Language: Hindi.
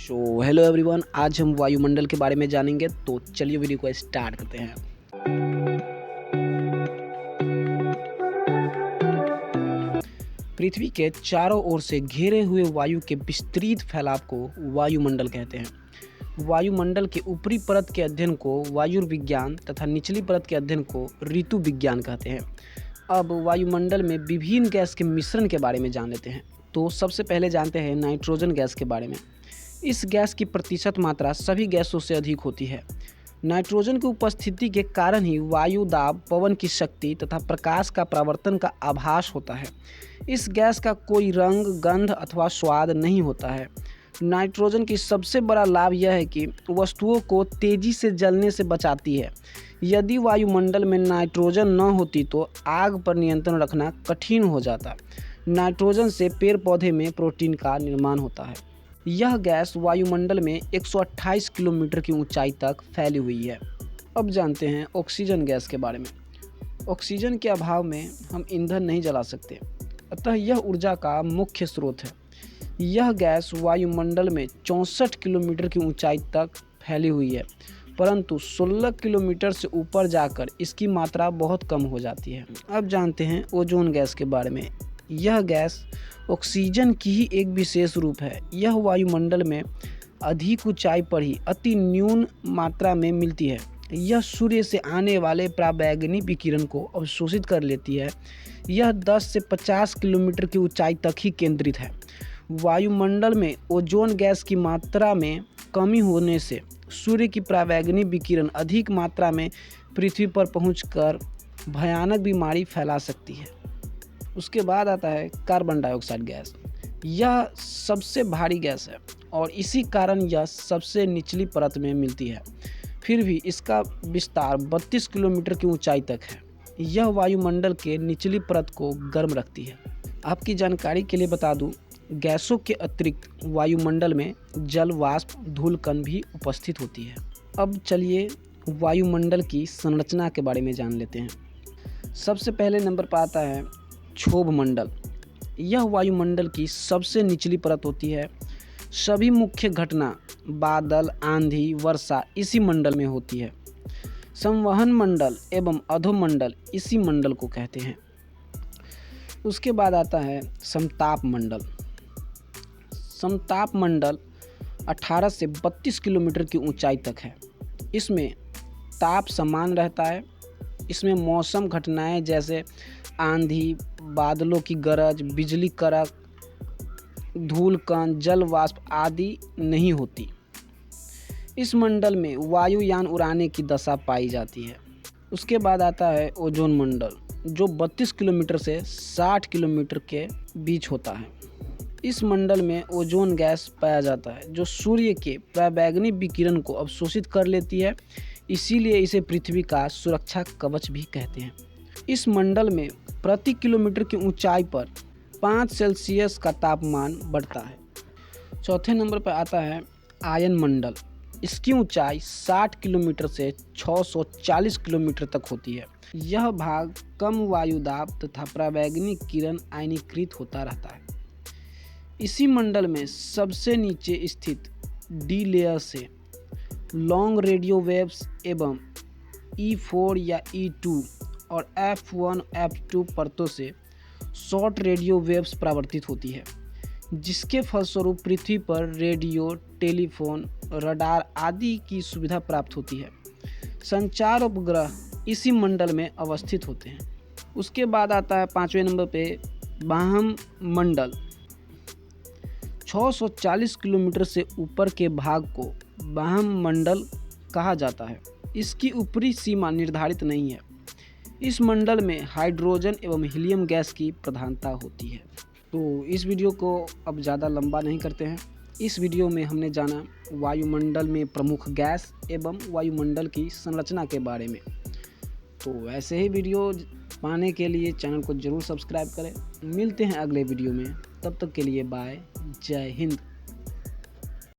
हेलो एवरीवन, आज हम वायुमंडल के बारे में जानेंगे। तो चलिए वीडियो को स्टार्ट करते हैं। पृथ्वी के चारों ओर से घेरे हुए वायु के विस्तृत फैलाव को वायुमंडल कहते हैं। वायुमंडल के ऊपरी परत के अध्ययन को वायुर्विज्ञान तथा निचली परत के अध्ययन को ऋतु विज्ञान कहते हैं। अब वायुमंडल में विभिन्न गैस के मिश्रण के बारे में जान लेते हैं। तो सबसे पहले जानते हैं नाइट्रोजन गैस के बारे में। इस गैस की प्रतिशत मात्रा सभी गैसों से अधिक होती है। नाइट्रोजन की उपस्थिति के कारण ही वायु दाब, पवन की शक्ति तथा प्रकाश का परावर्तन का आभास होता है। इस गैस का कोई रंग, गंध अथवा स्वाद नहीं होता है। नाइट्रोजन की सबसे बड़ा लाभ यह है कि वस्तुओं को तेजी से जलने से बचाती है। यदि वायुमंडल में नाइट्रोजन न होती तो आग पर नियंत्रण रखना कठिन हो जाता। नाइट्रोजन से पेड़ पौधे में प्रोटीन का निर्माण होता है। यह गैस वायुमंडल में 128 किलोमीटर की ऊंचाई तक फैली हुई है। अब जानते हैं ऑक्सीजन गैस के बारे में। ऑक्सीजन के अभाव में हम ईंधन नहीं जला सकते, अतः यह ऊर्जा का मुख्य स्रोत है। यह गैस वायुमंडल में 64 किलोमीटर की ऊंचाई तक फैली हुई है, परंतु 16 किलोमीटर से ऊपर जाकर इसकी मात्रा बहुत कम हो जाती है। अब जानते हैं ओजोन गैस के बारे में। यह गैस ऑक्सीजन की ही एक विशेष रूप है। यह वायुमंडल में अधिक ऊंचाई पर ही अति न्यून मात्रा में मिलती है। यह सूर्य से आने वाले पराबैंगनी विकिरण को अवशोषित कर लेती है। यह 10 से 50 किलोमीटर की ऊंचाई तक ही केंद्रित है। वायुमंडल में ओजोन गैस की मात्रा में कमी होने से सूर्य की पराबैंगनी विकिरण अधिक मात्रा में पृथ्वी पर पहुंचकर भयानक बीमारी फैला सकती है। उसके बाद आता है कार्बन डाइऑक्साइड गैस। यह सबसे भारी गैस है और इसी कारण यह सबसे निचली परत में मिलती है। फिर भी इसका विस्तार 32 किलोमीटर की ऊंचाई तक है। यह वायुमंडल के निचली परत को गर्म रखती है। आपकी जानकारी के लिए बता दूं, गैसों के अतिरिक्त वायुमंडल में जल वाष्प, धूलकण भी उपस्थित होती है। अब चलिए वायुमंडल की संरचना के बारे में जान लेते हैं। सबसे पहले नंबर पर आता है क्षोभ मंडल। यह वायुमंडल की सबसे निचली परत होती है। सभी मुख्य घटना, बादल, आंधी, वर्षा इसी मंडल में होती है। संवहन मंडल एवं अधोमंडल इसी मंडल को कहते हैं। उसके बाद आता है समताप मंडल। समताप मंडल 18 से 32 किलोमीटर की ऊंचाई तक है। इसमें ताप समान रहता है। इसमें मौसम घटनाएं जैसे आंधी, बादलों की गरज, बिजली कड़क, धूलकण, जल वाष्प आदि नहीं होती। इस मंडल में वायुयान उड़ाने की दशा पाई जाती है। उसके बाद आता है ओजोन मंडल, जो 32 किलोमीटर से 60 किलोमीटर के बीच होता है। इस मंडल में ओजोन गैस पाया जाता है, जो सूर्य के पराबैंगनी विकिरण को अवशोषित कर लेती है। इसीलिए इसे पृथ्वी का सुरक्षा कवच भी कहते हैं। इस मंडल में प्रति किलोमीटर की ऊंचाई पर 5 सेल्सियस का तापमान बढ़ता है। चौथे नंबर पर आता है आयन मंडल। इसकी ऊंचाई 60 किलोमीटर से 640 किलोमीटर तक होती है। यह भाग कम वायुदाब तथा पराबैंगनी किरण आयनीकृत होता रहता है। इसी मंडल में सबसे नीचे स्थित डी लेयर से लॉन्ग रेडियो वेव्स एवं E4 या E2 और F1, F2 परतों से शॉर्ट रेडियो वेव्स परावर्तित होती है, जिसके फलस्वरूप पृथ्वी पर रेडियो, टेलीफोन, रडार आदि की सुविधा प्राप्त होती है। संचार उपग्रह इसी मंडल में अवस्थित होते हैं। उसके बाद आता है 5वें नंबर पे बाह्य मंडल। 640 किलोमीटर से ऊपर के भाग को बाह्य मंडल कहा जाता है। इसकी ऊपरी सीमा निर्धारित नहीं है। इस मंडल में हाइड्रोजन एवं हीलियम गैस की प्रधानता होती है। तो इस वीडियो को अब ज़्यादा लंबा नहीं करते हैं। इस वीडियो में हमने जाना वायुमंडल में प्रमुख गैस एवं वायुमंडल की संरचना के बारे में। तो ऐसे ही वीडियो पाने के लिए चैनल को ज़रूर सब्सक्राइब करें। मिलते हैं अगले वीडियो में, तब तक के लिए बाय, जय हिंद।